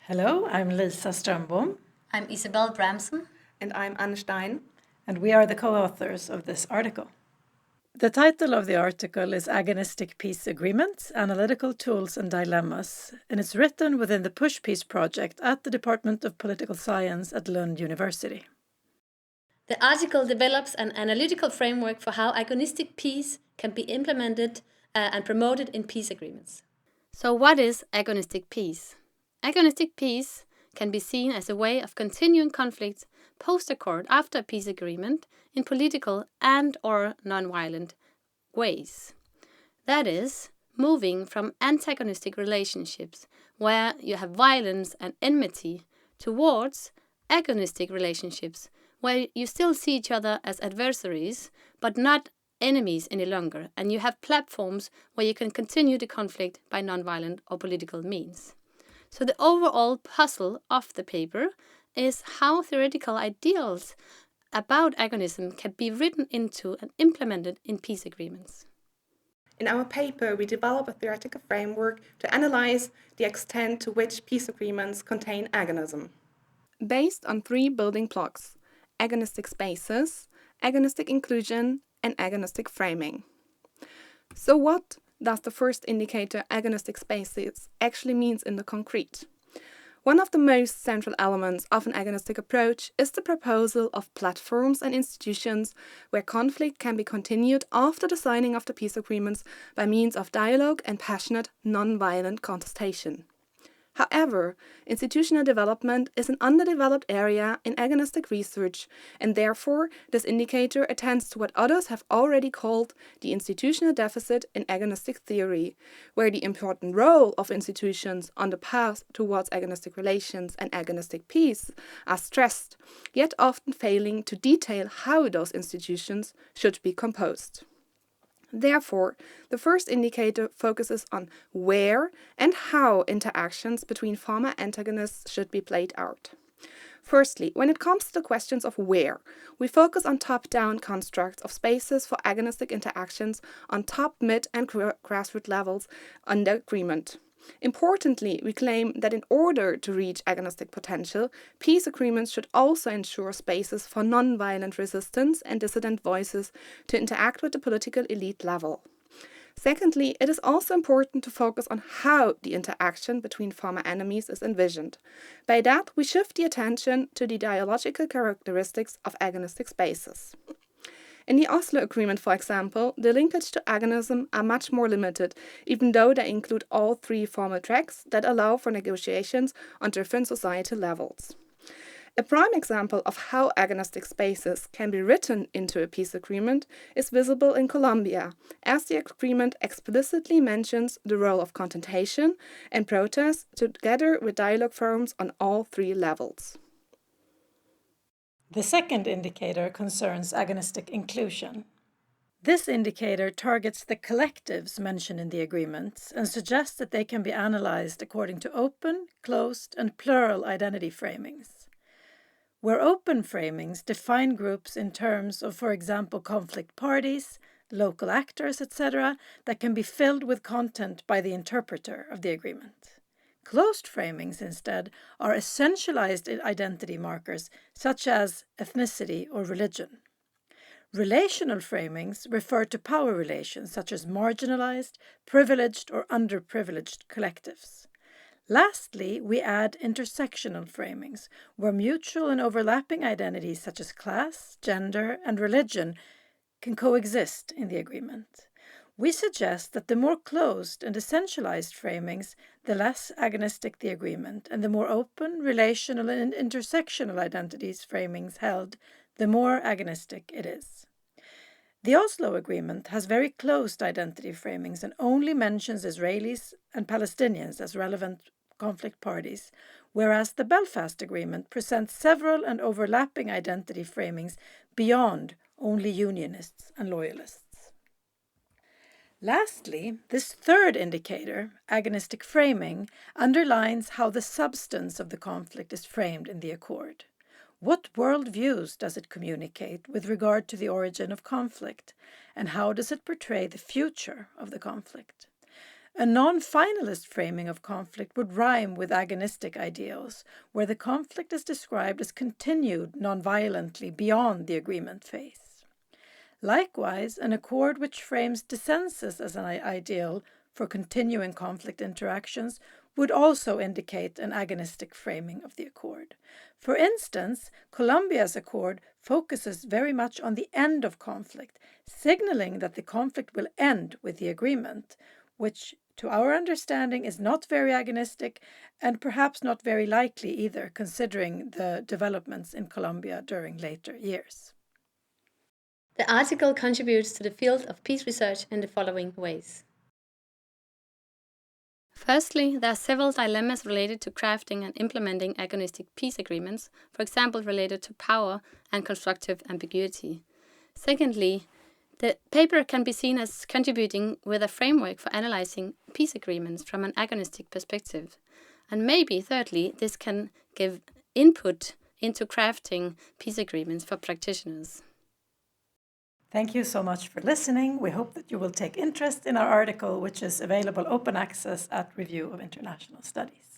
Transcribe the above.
Hello, I'm Lisa Strömbom, I'm Isabel Bramsen. And I'm Stein. and we are the co-authors of this article. The title of the article is Agonistic Peace Agreements, Analytical Tools and Dilemmas, and it's written within the Push Peace project at the Department of Political Science at Lund University. The article develops an analytical framework for how agonistic peace can be implemented and promoted in peace agreements. So, what is agonistic peace? Agonistic peace can be seen as a way of continuing conflicts post-accord after a peace agreement in political and/or non-violent ways. That is, moving from antagonistic relationships where you have violence and enmity towards agonistic relationships where you still see each other as adversaries but not enemies any longer, and you have platforms where you can continue the conflict by non-violent or political means. So the overall puzzle of the paper is how theoretical ideals about agonism can be written into and implemented in peace agreements. In our paper, we develop a theoretical framework to analyze the extent to which peace agreements contain agonism. Based on 3 building blocks: agonistic spaces, agonistic inclusion, and agonistic framing. So what does the first indicator, agonistic spaces, actually means in the concrete? One of the most central elements of an agonistic approach is the proposal of platforms and institutions where conflict can be continued after the signing of the peace agreements by means of dialogue and passionate, non-violent contestation. However, institutional development is an underdeveloped area in agonistic research, and therefore this indicator attends to what others have already called the institutional deficit in agonistic theory, where the important role of institutions on the path towards agonistic relations and agonistic peace are stressed, yet often failing to detail how those institutions should be composed. Therefore, the first indicator focuses on where and how interactions between former antagonists should be played out. Firstly, when it comes to the questions of where, we focus on top-down constructs of spaces for agonistic interactions on top, mid, and grassroots levels under agreement. Importantly, we claim that in order to reach agonistic potential, peace agreements should also ensure spaces for non-violent resistance and dissident voices to interact with the political elite level. Secondly, it is also important to focus on how the interaction between former enemies is envisioned. By that, we shift the attention to the dialogical characteristics of agonistic spaces. In the Oslo Agreement, for example, the linkage to agonism are much more limited, even though they include all 3 formal tracks that allow for negotiations on different societal levels. A prime example of how agonistic spaces can be written into a peace agreement is visible in Colombia, as the agreement explicitly mentions the role of contentation and protest together with dialogue forums on all 3 levels. The second indicator concerns agonistic inclusion. This indicator targets the collectives mentioned in the agreements and suggests that they can be analyzed according to open, closed, and plural identity framings. Where open framings define groups in terms of, for example, conflict parties, local actors, etc., that can be filled with content by the interpreter of the agreement. Closed framings, instead, are essentialized identity markers such as ethnicity or religion. Relational framings refer to power relations such as marginalized, privileged, or underprivileged collectives. Lastly, we add intersectional framings, where mutual and overlapping identities such as class, gender, and religion can coexist in the agreement. We suggest that the more closed and essentialized framings, the less agonistic the agreement, and the more open, relational, and intersectional identities framings held, the more agonistic it is. The Oslo Agreement has very closed identity framings and only mentions Israelis and Palestinians as relevant conflict parties, whereas the Belfast Agreement presents several and overlapping identity framings beyond only unionists and loyalists. Lastly, this third indicator, agonistic framing, underlines how the substance of the conflict is framed in the accord. What worldviews does it communicate with regard to the origin of conflict, and how does it portray the future of the conflict? A non-finalist framing of conflict would rhyme with agonistic ideals, where the conflict is described as continued non-violently beyond the agreement phase. Likewise, an accord which frames dissensus as an ideal for continuing conflict interactions would also indicate an agonistic framing of the accord. For instance, Colombia's accord focuses very much on the end of conflict, signaling that the conflict will end with the agreement, which to our understanding is not very agonistic and perhaps not very likely either, considering the developments in Colombia during later years. The article contributes to the field of peace research in the following ways. Firstly, there are several dilemmas related to crafting and implementing agonistic peace agreements, for example related to power and constructive ambiguity. Secondly, the paper can be seen as contributing with a framework for analyzing peace agreements from an agonistic perspective. And maybe, thirdly, this can give input into crafting peace agreements for practitioners. Thank you so much for listening. We hope that you will take interest in our article, which is available open access at Review of International Studies.